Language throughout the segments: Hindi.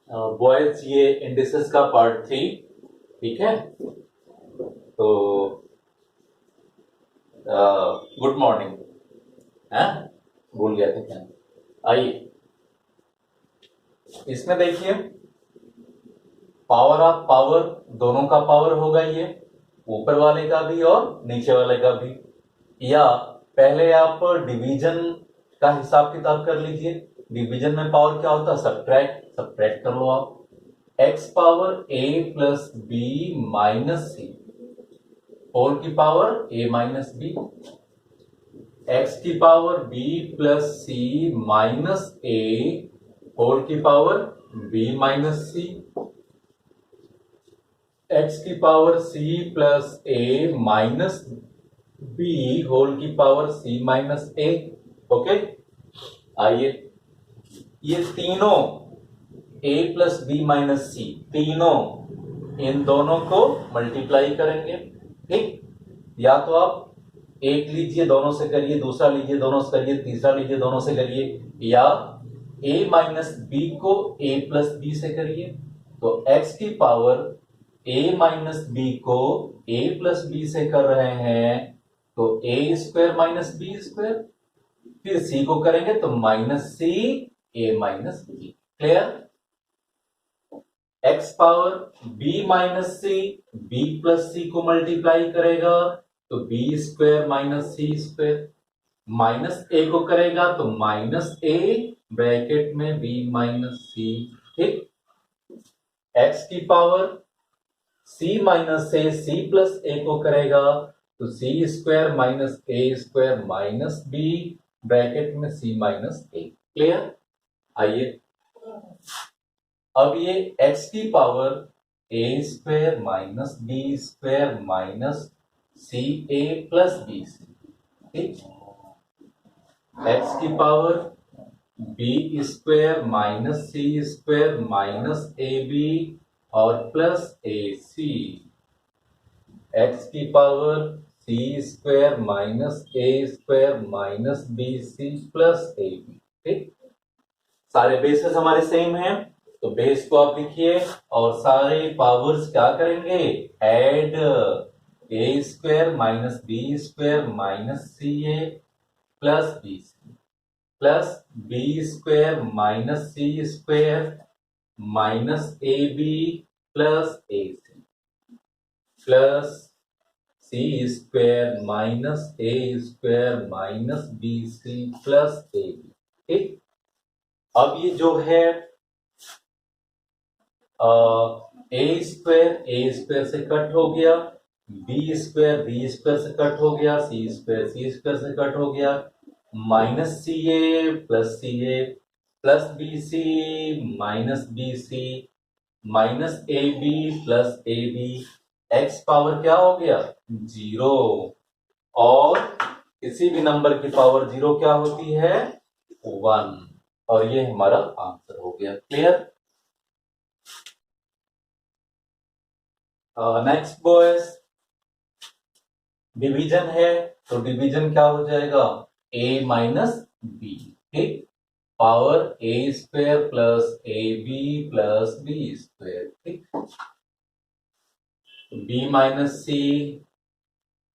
बॉयज ये इंडिसेस का पार्ट 3, ठीक है। तो गुड मॉर्निंग है, भूल गया था क्या। आइए इसमें देखिए, पावर ऑफ पावर, दोनों का पावर होगा ये, ऊपर वाले का भी और नीचे वाले का भी। या पहले आप डिवीजन का हिसाब किताब कर लीजिए। डिवीजन में पावर क्या होता है, सब्ट्रैक्ट, सब्ट्रैक्ट कर लो आप। एक्स पावर ए प्लस बी माइनस सी होल की पावर ए माइनस बी, एक्स की पावर बी प्लस सी माइनस ए होल की पावर बी माइनस सी, एक्स की पावर सी प्लस ए माइनस बी होल की पावर सी माइनस ए। ओके, आइए ये तीनों ए प्लस बी माइनस सी, तीनों इन दोनों को मल्टीप्लाई करेंगे, ठीक। या तो आप एक लीजिए दोनों से करिए, दूसरा लीजिए दोनों से करिए, तीसरा लीजिए दोनों से करिए, या a माइनस बी को a प्लस बी से करिए। तो x की पावर a माइनस बी को a प्लस बी से कर रहे हैं तो a square minus B square, फिर c को करेंगे तो minus C a minus B. Clear. x power b minus C b plus C को मल्टीप्लाई करेगा तो B square minus C square, minus A को करेगा तो माइनस ए ब्रैकेट में बी माइनस सी, ठीक। x की पावर c माइनस से c प्लस ए को करेगा तो C square minus A square minus B bracket में c माइनस ए। क्लियर। आइए अब ये x की power a square minus B square minus C A plus B C, ठीक। x की power B square minus C square minus A B और प्लस ए सी, x की power C square minus A square minus B C plus A B, ठीक। सारे बेसेस हमारे सेम हैं तो बेस को आप लिखिए और सारे पावर्स क्या करेंगे, add. A square minus B square minus C A plus B C plus B square minus C square minus A B plus A C plus C square minus A square minus B C plus A B, ठीक। अब ये जो है ए स्क्वायर से कट हो गया, बी स्क्वायर से कट हो गया, सी स्क्वायर से कट हो गया, minus C A plus B C minus B C minus A B plus A B, X power क्या हो गया, 0। और किसी भी नंबर की पावर 0 क्या होती है, 1। और ये हमारा आंसर हो गया। क्लियर। नेक्स्ट बॉयज, डिवीजन है तो डिवीजन क्या हो जाएगा, a माइनस बी, ठीक। Power a square plus A B plus B square, ठीक। b minus C,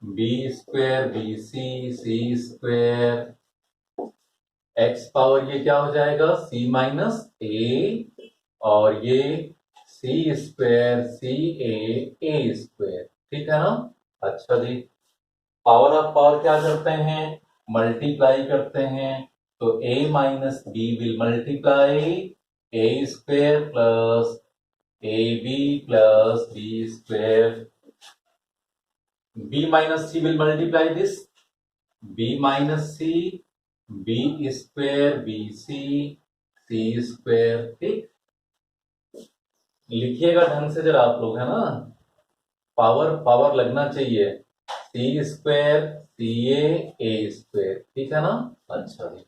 B square B C square, x power ये क्या हो जाएगा, c माइनस ए और ये सी स्क्वायर सी ए स्क्वायर, ठीक है ना। अच्छा जी, पावर ऑफ पावर क्या करते हैं, मल्टीप्लाई करते हैं तो a minus B will multiply A square plus A B plus B square, b minus C will multiply this b minus C B square B C square, ठीक। लिखिएगा ढंग से जरा आप लोग, है ना, पावर पावर लगना चाहिए, सी स्क्वायर सी ए स्क्वायर, ठीक है ना। अच्छा जी,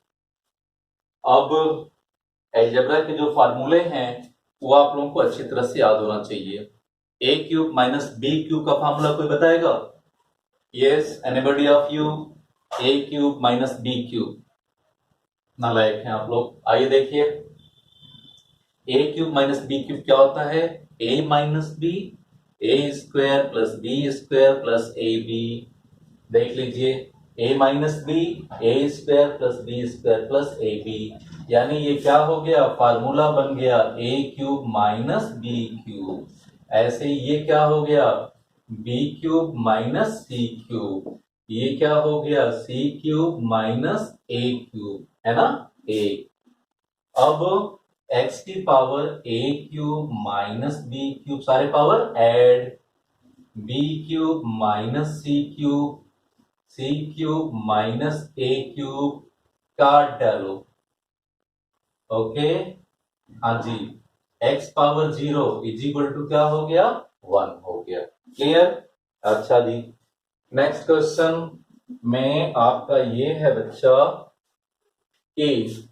अब एलजेब्रा के जो फार्मूले हैं वो आप लोगों को अच्छी तरह से याद होना चाहिए। A cube minus B cube का फार्मूला कोई बताएगा, yes anybody of you, A cube minus B cube, नालायक हैं आप लोग। आइए देखिए, A cube minus B cube क्या होता है? A minus B, A square plus B square plus A B. देख लीजिए, A minus B, A square plus B square plus A B, यानी ये क्या हो गया? फार्मूला बन गया A cube minus B cube. ऐसे ही ये क्या हो गया? B cube minus C cube. ये क्या हो गया? C cube minus A cube, है ना? ए। अब x की power a cube minus B cube, सारे power add, b cube minus C cube minus A cube, काट डालो। ओके, हाँ जी, x power 0 is equal to क्या हो गया? 1 हो गया। क्लियर? अच्छा जी, नेक्स्ट क्वेश्चन में आपका ये है बच्चा कि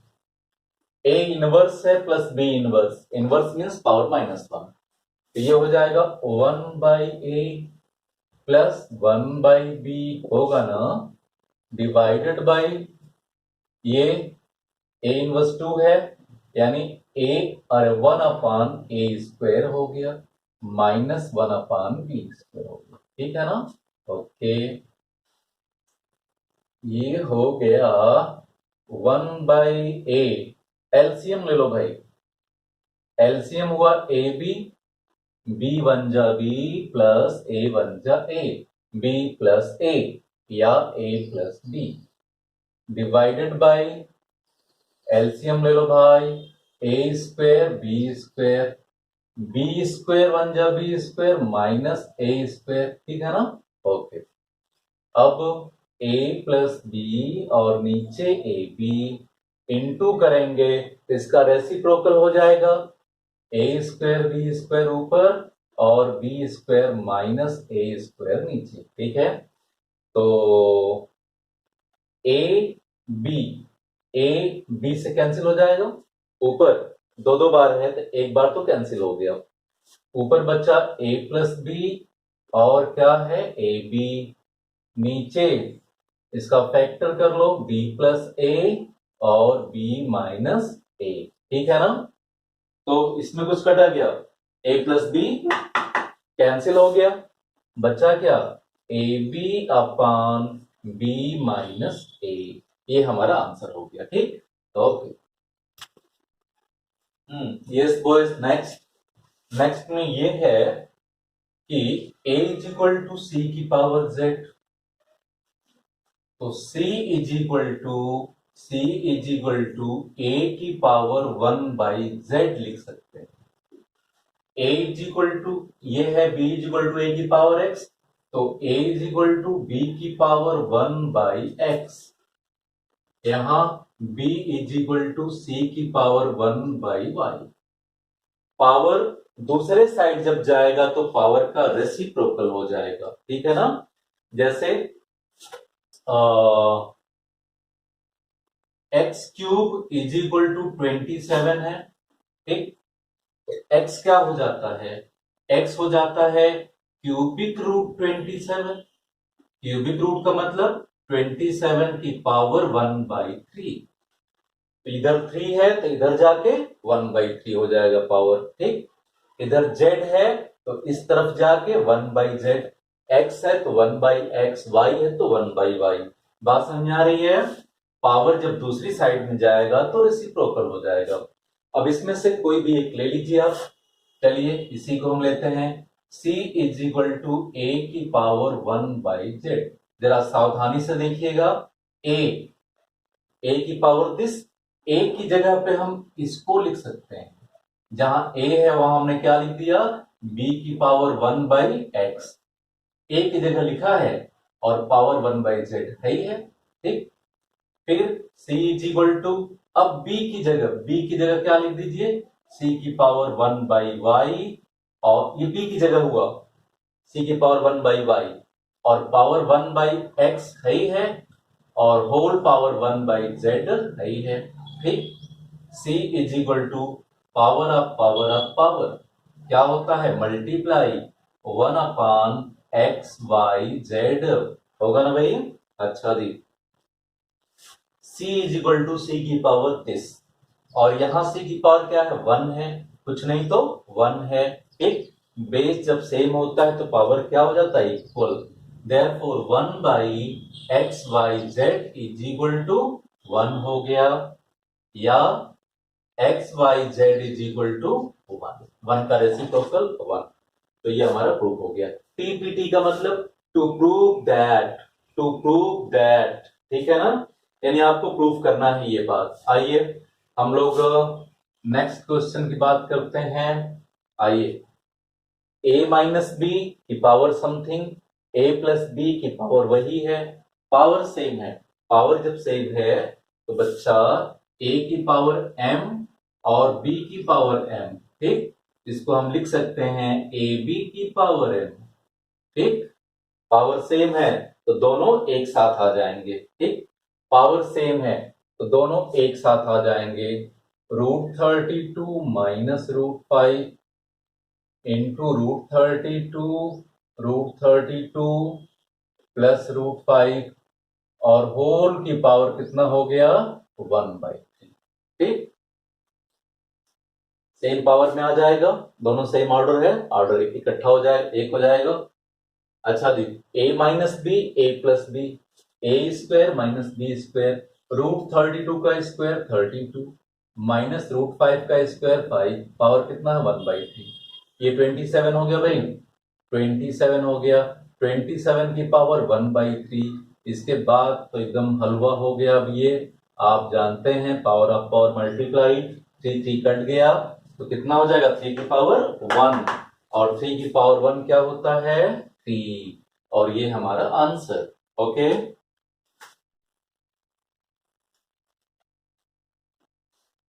ए इनवर्स है plus B inverse, inverse means power minus 1, तो ये हो जाएगा 1/a प्लस 1/b होगा ना, डिवाइडेड बाय ये ए इनवर्स 2 है, यानी ए और 1/a स्क्वायर हो गया माइनस 1/b स्क्वायर हो गया। ठीक है ना? ओके, ये हो गया 1/a। एलसीएम ले लो भाई, एलसीएम हुआ ए बी, बी वन जा बी प्लस ए वन जा ए, बी प्लस ए या A plus B, divided by LCM ले लो भाई, A square B square, B square one जा B square minus A square. ठीक है ना? ओके, अब a प्लस बी और नीचे ए बी इंटू करेंगे तो इसका रेसिप्रोकल हो जाएगा, ए स्क्वायर बी स्क्वायर ऊपर और B square minus A square नीचे। ठीक है, तो ए बी से कैंसिल हो जाएगा, ऊपर दो दो बार है तो एक बार तो कैंसिल हो गया, ऊपर बचा a प्लस बी और क्या है ए बी, नीचे इसका फैक्टर कर लो b प्लस ए और b माइनस ए। ठीक है ना? तो इसमें कुछ कटा गया, a प्लस बी कैंसिल हो गया, बचा क्या? A B upon B minus A, ये हमारा आंसर हो गया। ठीक, ओके। यस बॉयज, नेक्स्ट में ये है कि a is equal to C की पावर z, तो c is equal to a की पावर 1/z लिख सकते हैं। a इज इक्वल टू, ये है b is equal to a की पावर x, तो a is equal to b की पावर 1/x, यहां b is equal to c की पावर 1/y। पावर दूसरे साइड जब जाएगा तो पावर का रेसिप्रोकल हो जाएगा। ठीक है ना? जैसे X cube is equal to 27 है। ठीक, एक्स क्या हो जाता है? एक्स हो जाता है क्यूबिक रूट 27। क्यूबिक रूट का मतलब 27 की पावर 1/3, तो इधर 3 है तो इधर जाके 1/3 हो जाएगा पावर। ठीक, इधर z है तो इस तरफ जाके 1/z, x है तो 1/x, y है तो 1/y। बात समझ आ रही है? पावर जब दूसरी साइड में जाएगा तो रेसिप्रोकल हो जाएगा। अब इसमें से कोई भी एक ले लीजिए आप। चलिए इसी को हम लेते हैं, c is equal to a की पावर 1/z। जरा सावधानी से देखिएगा, a की पावर दिस, a की जगह पे हम इसको लिख सकते हैं, जहां a है वहां हमने क्या लिख दिया? b की पावर 1/x, a की जगह लिखा है और पावर 1/z है ही है। ठीक, फिर c इज इक्वल टू, अब b की जगह क्या लिख दीजिए? c की पावर 1/y, और ये b की जगह हुआ c की पावर 1/y, और पावर 1/x है ही है और होल पावर 1/z है ही है। ठीक, c is equal to power of power क्या होता है? मल्टीप्लाई 1/x/z होगा ना भाई? अच्छा जी, c is equal to C की पावर दिस, और यहाँ c की पावर क्या है 1 है, कुछ नहीं तो 1 है। एक बेस जब सेम होता है तो पावर क्या हो जाता है equal. Therefore 1 by X Y Z is equal to 1 हो गया, या X Y Z is equal to 1 का रेसिप्रोकल 1। तो ये हमारा प्रूफ हो गया। टीपीटी का मतलब to prove that, to prove that, ठीक है ना, यानी आपको प्रूफ करना है ये बात। आइए हम लोग नेक्स्ट क्वेश्चन की बात करते हैं। आइए, a माइनस बी की power something, a plus B की पावर वही है, पावर सेम है। पावर जब सेम है तो बच्चा a की पावर m और b की पावर m, ठीक, इसको हम लिख सकते हैं ए बी की पावर m, ठीक। पावर सेम है तो दोनों एक साथ आ जाएंगे, ठीक। पावर सेम है तो दोनों एक साथ आ जाएंगे। √32 माइनस √5 इंटू √32 प्लस √5 और होल की पावर कितना हो गया 1/3, ठीक। सेम पावर में आ जाएगा, दोनों सेम ऑर्डर है, ऑर्डर इकट्ठा हो जाए, एक हो जाएगा। अच्छा जी, a minus B A plus B, A square minus B square, √32 का स्क्वायर 32 माइनस √5 का स्क्वायर 5, पावर कितना है 1/3। ये 27 हो गया भाई, 27 हो गया, 27 की पावर 1/3। इसके बाद तो एकदम हलवा हो गया। अब ये आप जानते हैं power of power multiply, 3 cut गया तो कितना हो जाएगा 3 की पावर 1, और 3 की पावर 1 क्या होता है 3, और ये हमारा आंसर। ओके,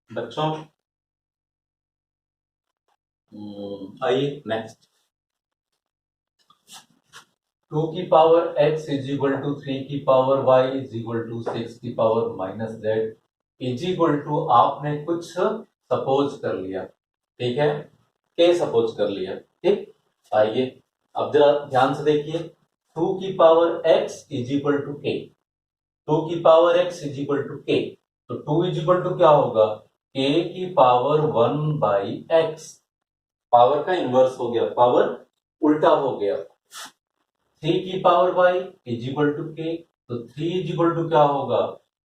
बच्चों आइए नेक्स्ट। 2 की power x is equal to 3 की power y is equal to 6 की power minus z is equal to, आपने कुछ सपोज कर लिया, ठीक है, के सपोज कर लिया, ठीक। आइए अब जरा ध्यान से देखिए, 2 की power x is equal to K, 2 की power x is equal to K, तो 2 इज इक्वल टू क्या होगा k की पावर 1/x, पावर का इनवर्स हो गया, पावर उल्टा हो गया। 3 की power y is equal to K, तो 3 इज इक्वल टू क्या होगा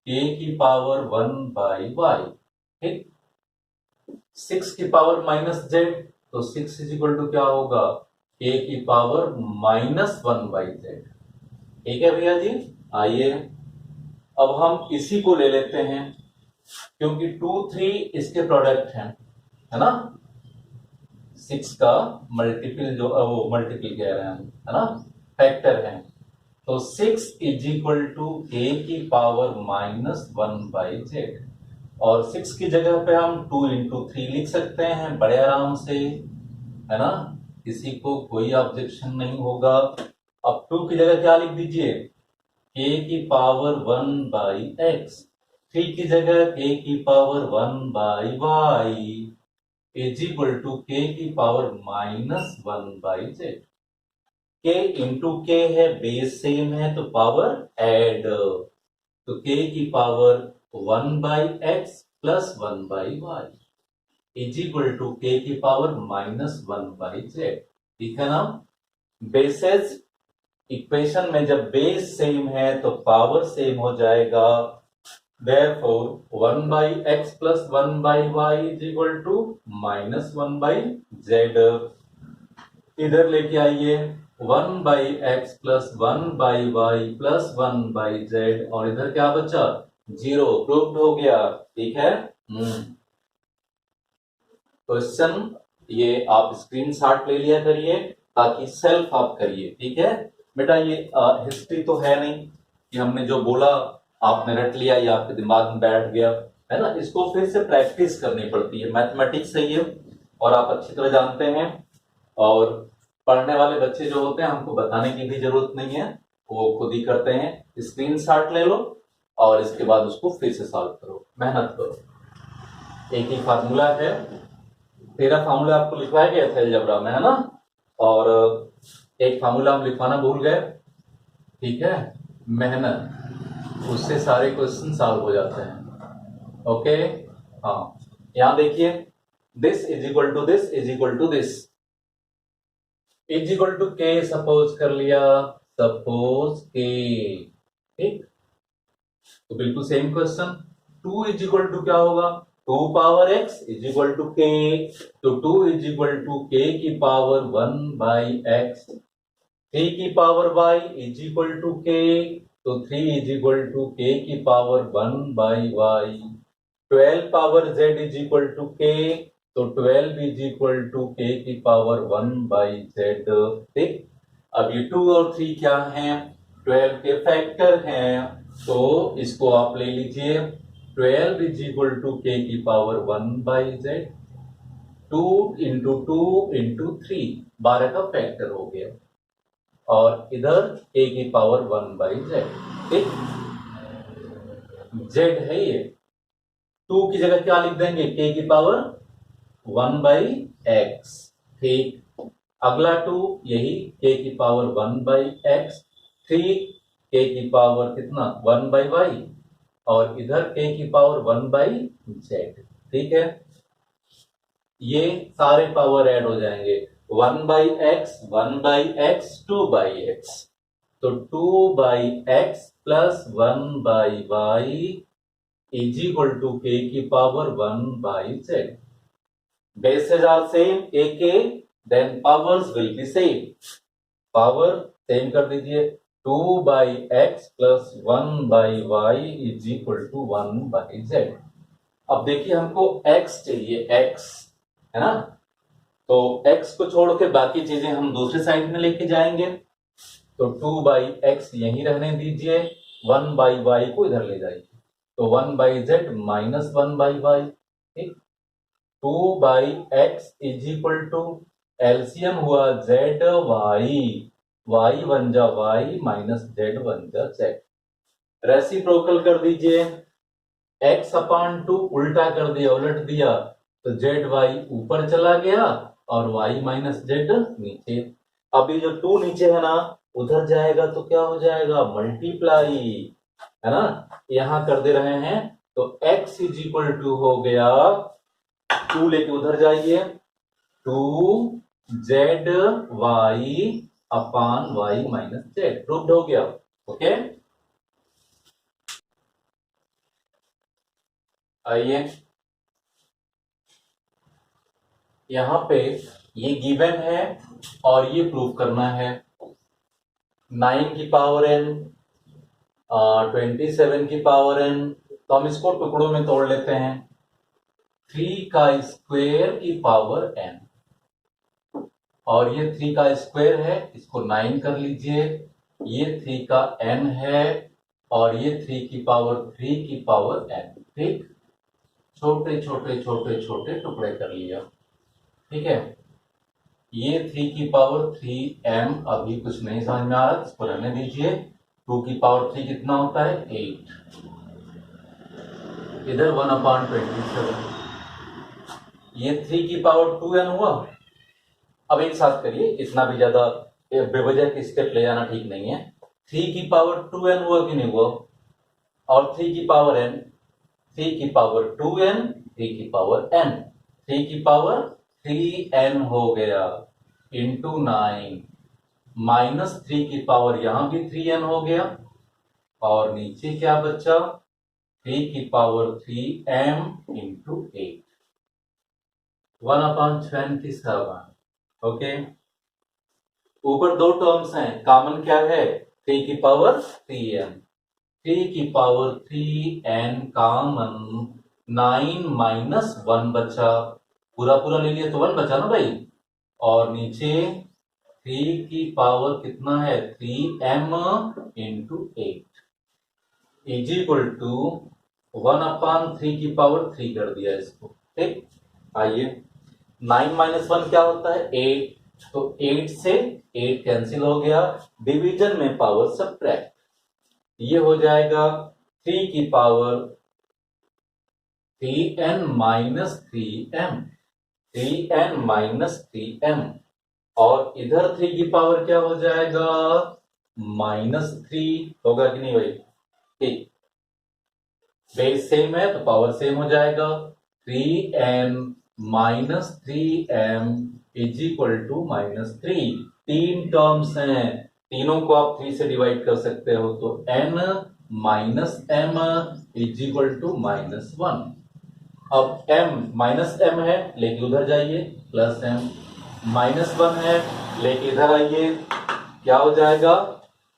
k की पावर 1/y, ठीक। 6 की पावर माइनस z, तो 6 इज इक्वल टू क्या होगा k की पावर -1/z, ठीक है भैया जी। आइए अब हम इसी को ले लेते हैं, क्योंकि 2 3 इसके प्रोडक्ट हैं, है ना, 6 का मल्टीपल, जो वो मल्टीपल कह रहे हैं हम, है ना, फैक्टर है। तो 6 इज इक्वल टू k की पावर -1/z, और 6 की जगह पे हम 2 इंटू 3 लिख सकते हैं बड़े आराम से, है ना, किसी को कोई ऑब्जेक्शन नहीं होगा। अब 2 की जगह क्या लिख दीजिए k की पावर 1/x, 3 की जगह k की power 1/y is equal to k की power -1/z। k into K है, बेस सेम है तो पावर ऐड, तो k की power 1/x plus 1/y is equal to k की पावर -1/z, ठीक है ना। बेसेस इक्वेशन में जब बेस सेम है तो पावर सेम हो जाएगा, therefore 1/x plus 1/y is equal to -1/z। इधर लेके आइए 1/x plus 1/y plus 1/z, और इधर क्या बचा 0, प्रूव्ड हो गया, ठीक है। क्वेश्चन ये आप स्क्रीनशॉट ले लिया करिए ताकि सेल्फ आप करिए, ठीक है बेटा। ये हिस्ट्री तो है नहीं कि हमने जो बोला आपने रट लिया या आपके दिमाग में बैठ गया, है ना, इसको फिर से प्रैक्टिस करनी पड़ती है। मैथमेटिक्स है ये, और आप अच्छी तरह जानते हैं, और पढ़ने वाले बच्चे जो होते हैं हमको बताने की भी जरूरत नहीं है, वो खुद ही करते हैं। स्क्रीनशॉट ले लो और इसके बाद उसको फिर से सॉल्व करो, मेहनत करो। एक ही फार्मूला है, 13 फार्मूला आपको लिखवाया गया था अलजेब्रा में, है ना, और एक फार्मूला हम लिखवाना भूल गए, ठीक है, मेहनत, उससे सारे क्वेश्चन सॉल्व हो जाते हैं। ओके, हाँ। यहां देखिए, this is equal to this is equal to this is equal to K suppose कर लिया, सपोज के, ठीक। तो बिल्कुल same question, 2 is equal to क्या होगा, 2 power x is equal to K, तो 2 इज इक्वल टू के की पावर 1 बाई एक्स, 3 की power y is equal to K, तो 3 इज इक्वल टू के की power 1 by Y, 12 power z is equal to K, तो 12 इज इक्वल टू के की पावर 1 बाई जेड, ठीक। अब ये 2 और 3 क्या हैं, 12 के फैक्टर हैं, तो इसको आप ले लीजिए, 12 इज इक्वल टू के की power 1 by Z, 2 into 2 into 3, 12 का फैक्टर हो गया, और इधर के की पावर 1 बाई जेड, ठीक। जेड है ये, 2 की जगह क्या लिख देंगे, के की पावर 1 बाई एक्स, ठीक। अगला 2 यही के की पावर 1 बाई एक्स, 3 के की पावर कितना 1 बाई वाई, और इधर के की पावर 1 बाई जेड, ठीक है। ये सारे पावर ऐड हो जाएंगे, 1 by X, 1 by X, 2 by X, तो 2 by X plus 1 by Y is equal to K की power 1 by Z. Bases are same, AK, then powers will be same. Power same कर दीजिए, 2 by x plus 1 by y is equal to 1 by z. अब देखिए हमको x चाहिए, x है ना, तो x को छोड़ के बाकी चीजें हम दूसरे साइड में लेके जाएंगे, तो 2 by x यहीं रहने दीजिए, 1 by y को इधर ले जाइए, तो 1 by z minus 1 by y, ठीक। 2 by X is equal to, LCM हुआ जेड वाई, वाई बन जा वाई माइनस जेड बन जा जेड, रेसिप्रोकल कर दीजिए, एक्स अपान 2 उल्टा कर दिया, उलट दिया, तो जेड वाई ऊपर चला गया और वाई माइनस जेड नीचे। अभी जो 2 नीचे है ना, उधर जाएगा तो क्या हो जाएगा, मल्टीप्लाई, है ना, यहां कर दे रहे हैं, तो x इज इक्वल टू हो गया, 2 लेके उधर जाइए, 2 Z Y upon y minus Z, proved हो गया, ओके। आइए यहां पे ये गिवन है और ये प्रूव करना है, 9 की पावर n, 27 की पावर n, तो हम इसको टुकड़ों में तोड़ लेते हैं, 3 का स्क्वायर की पावर n, और ये 3 का स्क्वायर है, इसको 9 कर लीजिए, ये 3 का n है, और ये 3 की पावर 3 की पावर n, ठीक। छोटे छोटे छोटे छोटे टुकड़े कर लिया, ठीक है। ये 3 की पावर 3m, अभी कुछ नहीं समझ में आ रहा, इसको रहने दीजिए, 2 की पावर 3 कितना होता है 8, इधर 1/27, ये 3 की पावर 2n हुआ। अब एक साथ करिए, इतना भी ज्यादा बेवजह की स्टेप ले जाना ठीक नहीं है, 3 की पावर 2n हुआ कि नहीं हुआ, और 3 की पावर n, 3 की पावर 2n, 3 की पावर n, 3 की पावर 3n हो गया, इंटू 9, माइनस 3 की पावर यहां भी 3n हो गया, और नीचे क्या बचा, 3 की पावर 3m इंटू 8, 1/27, ओके। ऊपर 2 टर्म्स हैं, कॉमन क्या है, 3 की पावर 3n, 3 की पावर 3n कॉमन, 9 माइनस 1 बचा, पूरा पूरा ले लिया तो 1 बचा ना भाई, और नीचे 3 की पावर कितना है 3m into 8 is equal to 1/3 की पावर 3 कर दिया इसको, ठीक। आइए 9 माइनस 1 क्या होता है 8, तो 8 से 8 कैंसिल हो गया, डिवीजन में पावर सब्ट्रैक्ट, ये हो जाएगा 3 की power 3n minus 3m, 3n minus 3m, और इधर 3 की पावर क्या हो जाएगा -3, होगा कि नहीं भाई, ठीक। बेस सेम है तो पावर सेम हो जाएगा, 3m minus 3m is equal to -3। तीन टर्म्स हैं, तीनों को आप 3 से डिवाइड कर सकते हो, तो n minus m is equal to -1। अब m माइनस m है, लेके उधर जाइए, प्लस m -1 है, लेके इधर आइए, क्या हो जाएगा,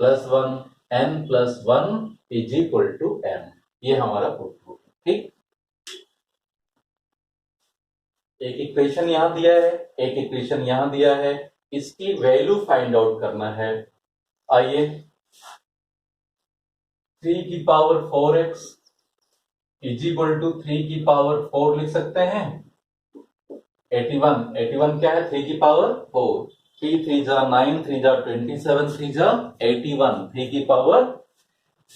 +1। n + 1 is equal to m। ये हमारा प्रूफ। ठीक, एक इक्वेशन यहां दिया है, एक इक्वेशन यहां दिया है, इसकी वैल्यू फाइंड आउट करना है। आइए, 3 की power 4x is equal to 3 की पावर 4 लिख सकते हैं। 81 क्या है, 3 की पावर 4। 3 3 जा 9, 3 जा 27, 3 जा 81, 3 की पावर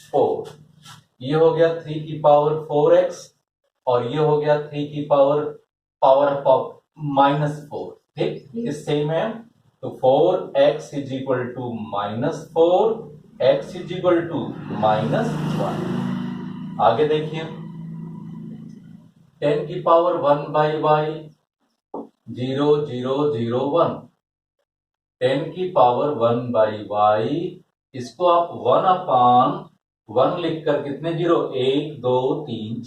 4। ये हो गया 3 की पावर 4x, और ये हो गया 3 की पावर -4। ठीक, ये सेम है, तो 4x is equal to -4, x is equal to -1। आगे देखिए, 10 की पावर 1 बाई y 0 0 0 1। 10 की पावर 1 बाई y, इसको आप 1/1 लिखकर कितने जीरो, 1 2 3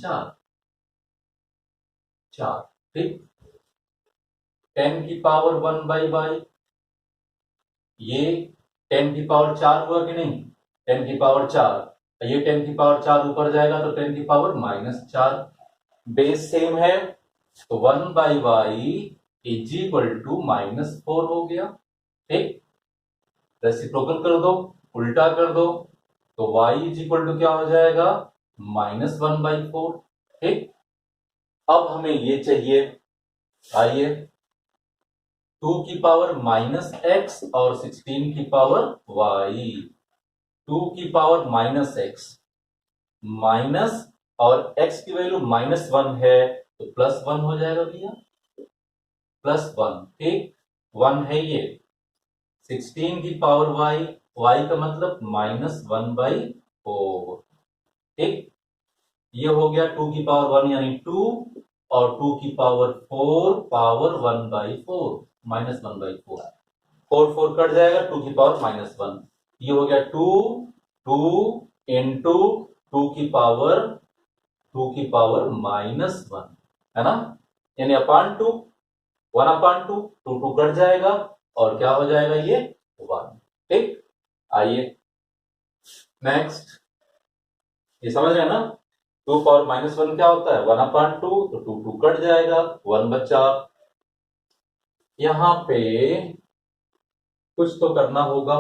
4। ठीक, 10 की पावर 1 बाई y, ये 10 की पावर 4 हुआ कि नहीं, 10 की पावर 4, ये 10 की पावर 4 ऊपर जाएगा तो 10 की पावर -4। बेस सेम है, तो 1 by y is equal to -4 हो गया। ठीक, रेसिप्रोकल कर दो, उल्टा कर दो, तो y इज इक्वल टू क्या हो जाएगा, -1/4। ठीक, अब हमें ये चाहिए, आइए, 2 की पावर -x और 16 की पावर y। 2 की पावर -x, माइनस और x की वैल्यू -1 है, तो +1 हो जाएगा भैया, +1। ठीक, 1 है ये। 16 की पावर y, y का मतलब -1/4। ठीक, ये हो गया 2 की पावर 1 यानी 2, और 2 की पावर 4 पावर 1/4, -1/4। 4 4 कट जाएगा, 2 की पावर -1। ये हो गया 2 2 इंटू 2 की पावर -1, है ना, यानी अपान 2, 1/2, 2 2 कट जाएगा, और क्या हो जाएगा, ये 1। ठीक, आइए नेक्स्ट, ये समझ रहे हैं ना, 2 पावर -1 क्या होता है, 1/2, तो 2 2 कट जाएगा, 1 बचा। यहां पे कुछ तो करना होगा,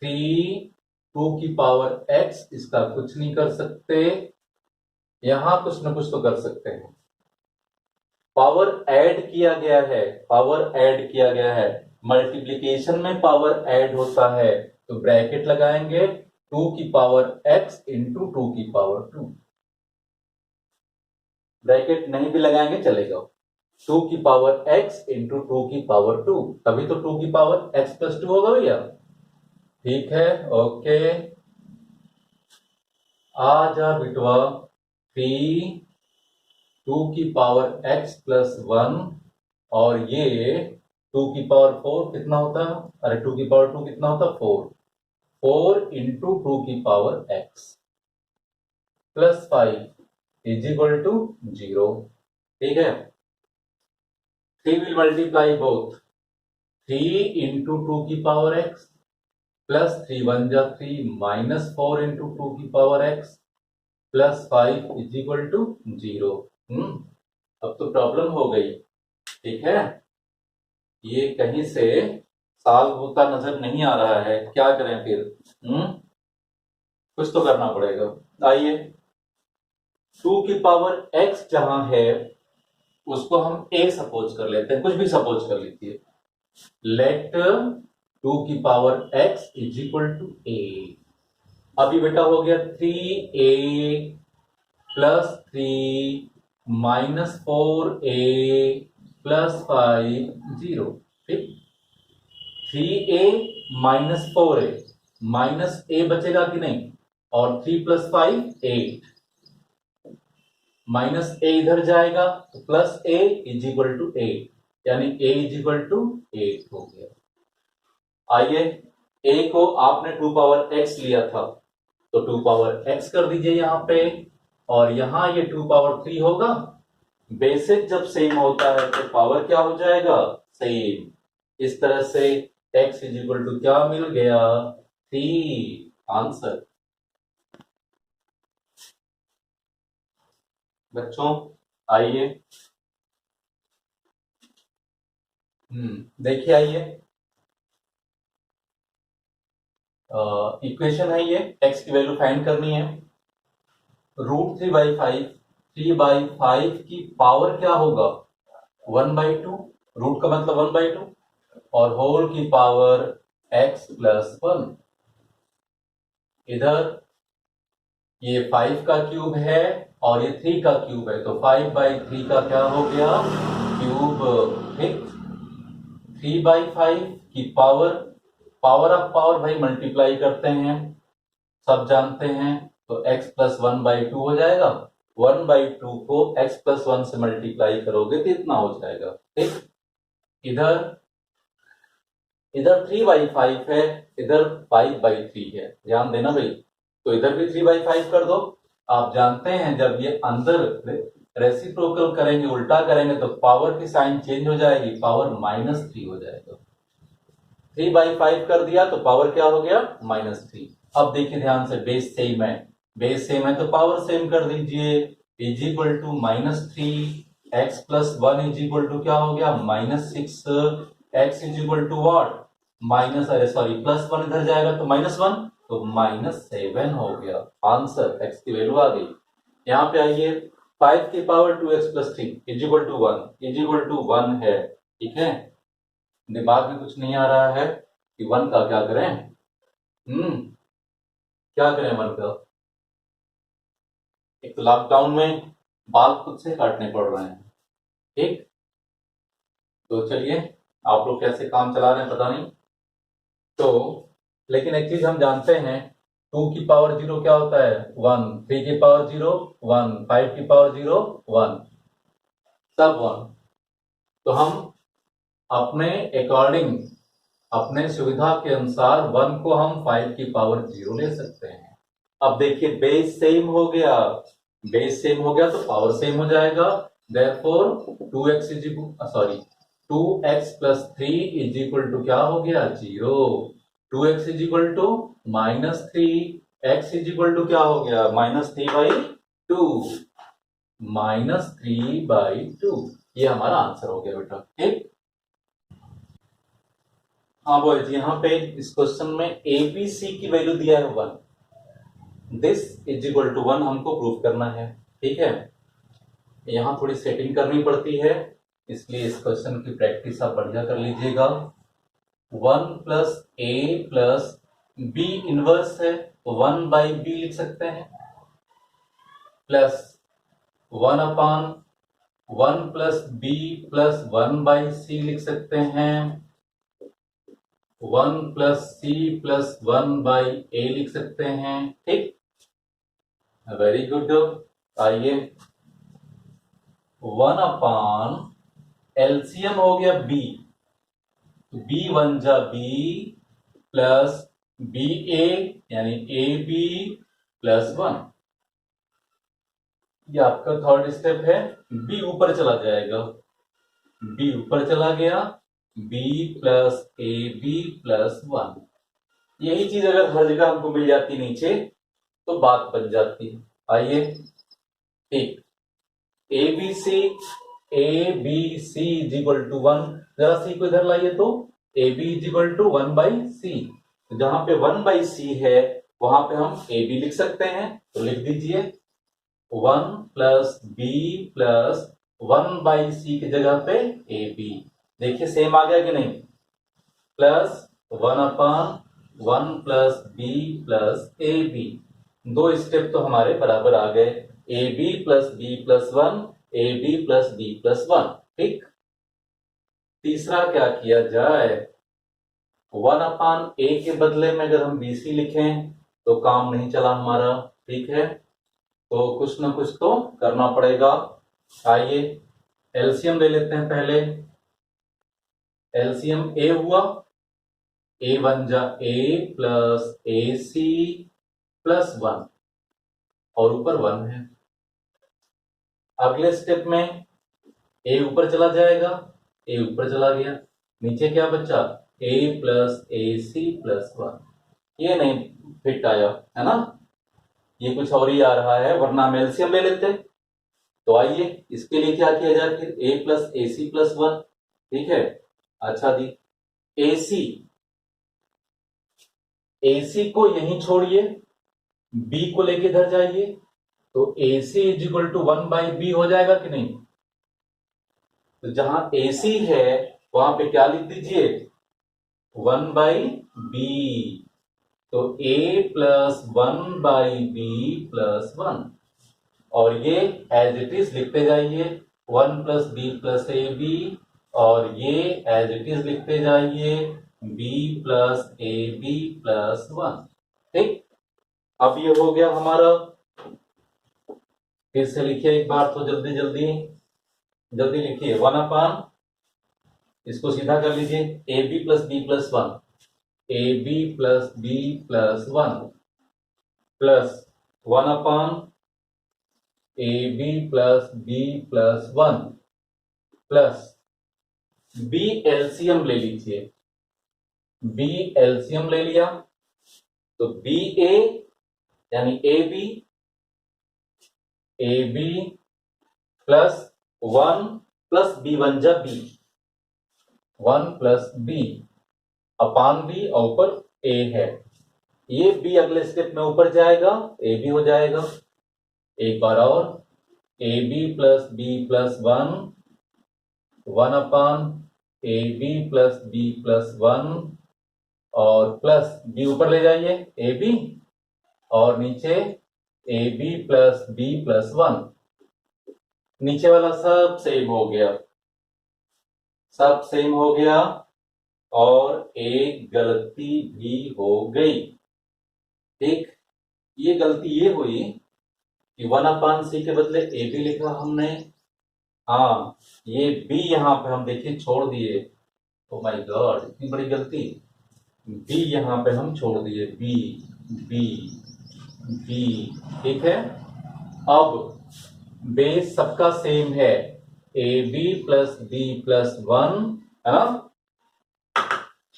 3 2 की पावर x, इसका कुछ नहीं कर सकते, यहां कुछ ना कुछ तो कर सकते हैं। पावर ऐड किया गया है, पावर ऐड किया गया है, मल्टीप्लिकेशन में पावर ऐड होता है, तो ब्रैकेट लगाएंगे, 2 की पावर x इंटू 2 की पावर 2। ब्रैकेट नहीं भी लगाएंगे चलेगा, 2 की पावर x इंटू 2 की पावर 2, तभी तो 2 की पावर x + 2 होगा भैया। ठीक है, ओके, आ जा बिटवा, 3 2 की पावर x + 1, और ये 2 की पावर 4 कितना होता है, अरे 2 की पावर 2 कितना होता है, 4। 4 इंटू 2 की power x + 5 is equal to 0। ठीक है, 3 विल मल्टीप्लाई बोथ, 3 इंटू 2 की पावर x प्लस 3 1 जा 3, -4 इंटू 2 की power x + 5 is equal to 0। अब तो प्रॉब्लम हो गई। ठीक है, ये कहीं से सॉल्व होता नजर नहीं आ रहा है, क्या करें फिर, कुछ तो करना पड़ेगा। आइए, 2 की पावर x जहां है, उसको हम a सपोज कर लेते हैं, कुछ भी सपोज कर लीजिए। लेट 2 की power x is equal to a। अभी बेटा हो गया 3a + 3 -4a + 5 0। ठीक, 3a -4a, -a बचेगा कि नहीं, और 3 + 5 8, माइनस ए इधर जाएगा तो plus A is equal to 8, यानी ए इज इक्वल टू 8 हो गया। आइए, ए को आपने 2 पावर एक्स लिया था तो 2 पावर एक्स कर दीजिए यहां पे, और यहां ये 2 पावर 3 होगा। बेसिक जब सेम होता है तो पावर क्या हो जाएगा, सेम। इस तरह से x इज इक्वल टू क्या मिल गया, 3 आंसर। बच्चों आइए, देखिए आइए, इक्वेशन है ये, x की वैल्यू फाइंड करनी है। √3/5, 3/5 की पावर क्या होगा, 1/2, रूट का मतलब 1/2, और होल की पावर x प्लस 1। इधर ये 5 का क्यूब है और ये 3 का क्यूब है, तो 5/3 का क्या हो गया, क्यूब। ठीक, 3/5 की पावर, पावर ऑफ पावर भाई मल्टीप्लाई करते हैं, सब जानते हैं, तो x प्लस 1/2 हो जाएगा। 1/2 को x प्लस 1 से मल्टीप्लाई करोगे तो इतना हो जाएगा। ठीक, इधर 3/5 है, इधर 5/3 है, ध्यान देना भाई, तो इधर भी 3/5 कर दो। आप जानते हैं जब ये अंदर रेसिप्रोकल करेंगे, उल्टा करेंगे, तो पावर की साइन चेंज हो जाएगी, पावर -3 हो जाएगा। 3/5 कर दिया तो पावर क्या हो गया, -3। अब देखिए ध्यान से, बेस सेम है, बेस सेम है तो पावर सेम कर दीजिए, is equal to -3, x plus 1 is equal to क्या हो गया, -6, x is equal to what, plus 1 इधर जाएगा तो -1, तो -7 हो गया आंसर। x की वैल्यू आ गई। यहाँ पे आइए, 5 की power 2x plus 3 is equal to 1, is equal to 1 है। ठीक है, दिमाग में कुछ नहीं आ रहा है कि 1 का क्या करें, क्या करें 1 का। एक तो लॉकडाउन में बाल खुद से काटने पड़ रहे हैं। ठीक, तो चलिए, आप लोग कैसे काम चला रहे हैं पता नहीं, तो लेकिन एक चीज हम जानते हैं, 2 की पावर 0 क्या होता है, 1, 3 की पावर 0 1, 5 की पावर 0 1, सब 1। तो हम अपने अकॉर्डिंग, अपने सुविधा के अनुसार 1 को हम 5 की पावर 0 ले सकते हैं। अब देखिए, बेस सेम हो गया, बेस सेम हो गया तो पावर सेम हो जाएगा। Therefore 2x is equal, sorry 2x plus 3 is equal to क्या हो गया, 0। 2x is equal to -3, x is equal to क्या हो गया, -3/2, -3/2, ये हमारा आंसर हो गया बेटा। ठीक, हाँ बोल जी, यहाँ पे इस क्वेश्चन में ABC की वैल्यू दिया है 1, दिस इज इक्वल टू 1 हमको प्रूव करना है। ठीक है, यहां थोड़ी सेटिंग करनी पड़ती है, इसलिए इस क्वेश्चन की प्रैक्टिस आप बढ़िया कर लीजिएगा। 1 प्लस ए प्लस बी इनवर्स है तो 1/b लिख सकते हैं, plus 1/1 plus B plus 1/c लिख सकते हैं, 1 प्लस सी प्लस 1/a लिख सकते हैं। ठीक, वेरी गुड। आइए, 1/, एलसीएम हो गया b, b 1 जा b प्लस ba, यानी ab प्लस 1, ये आपका थर्ड स्टेप है। b ऊपर चला जाएगा, b ऊपर चला गया, b प्लस ab प्लस 1। यही चीज अगर हर जगह हमको मिल जाती नीचे तो बात बन जाती है। आइए, ठीक, A B C is equal to 1, जरा सी को इधर लाइए तो A B is equal to 1/c, जहां पे 1/c है वहां पे हम ए बी लिख सकते हैं, तो लिख दीजिए 1 प्लस बी प्लस 1/c की जगह पे ए बी। देखिए सेम आ गया कि नहीं, plus 1/1 plus B plus A B, दो स्टेप तो हमारे बराबर आ गए, A B plus B plus 1, A B plus B plus 1। ठीक, तीसरा क्या किया जाए, 1/a के बदले में अगर हम bc लिखें तो काम नहीं चला हमारा। ठीक है, तो कुछ ना कुछ तो करना पड़ेगा। आइए एलसीएम ले लेते हैं पहले। एलसीएम ए हुआ, ए वन जा ए प्लस ए सी प्लस 1 और ऊपर 1 है। अगले स्टेप में ए ऊपर चला जाएगा, ए ऊपर चला गया, नीचे क्या बचा, ए प्लस ए सी प्लस 1। ये नहीं फिट आया है ना, ये कुछ और ही आ रहा है, वरना हम एलसीएम ले लेते। तो आइए इसके लिए क्या किया जाए फिर, ए प्लस ए सी प्लस 1। ठीक है, अच्छा दी ए सी को यहीं छोड़िए, बी को लेके इधर जाइए, तो ए सी इज इक्वल टू 1/b हो जाएगा कि नहीं। तो जहां ए सी है वहां पे क्या लिख दीजिए, 1/b। तो a प्लस 1/b प्लस 1, और ये एज इट इज लिखते जाइए, 1 plus B plus A B, और ये एज इट इज लिखते जाइए, b plus A B plus 1। ठीक, अब ये हो गया हमारा। फिर से लिखिए एक बार तो, जल्दी जल्दी जल्दी लिखिए, 1/, इसको सीधा कर लीजिए, A B plus B plus 1, A B plus B plus 1 plus 1/, A B plus B plus 1 plus B LCM ले लीजिए, बी एलसीएम ले लिया, तो बी ए यानी A B plus 1 plus B 1 जा बी, 1 प्लस बी अपान बी, और ऊपर ए है। ये बी अगले स्टेप में ऊपर जाएगा, ए बी हो जाएगा। एक बार और, A B plus B plus 1/, A B plus B plus 1, और प्लस बी ऊपर ले जाइए ए बी, और नीचे A B plus B plus 1। नीचे वाला सब सेम हो गया, सब सेम हो गया, और एक गलती भी हो गई। ठीक, ये गलती ये हुई कि 1/c के बदले ए बी लिखा हमने। हाँ, ये बी यहां पे हम देखिए छोड़ दिए, ओ माय गॉड इतनी बड़ी गलती, बी यहां पे हम छोड़ दिए, बी बी बी। ठीक है, अब बेस सबका सेम है, A B plus B plus 1 है ना,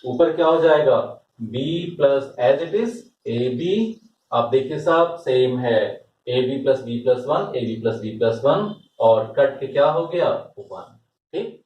ऊपर क्या हो जाएगा, B plus as it is A B. आप देखिए साहब सेम है, A B plus B plus 1, A B plus B plus 1, और कट के क्या हो गया 1। ठीक।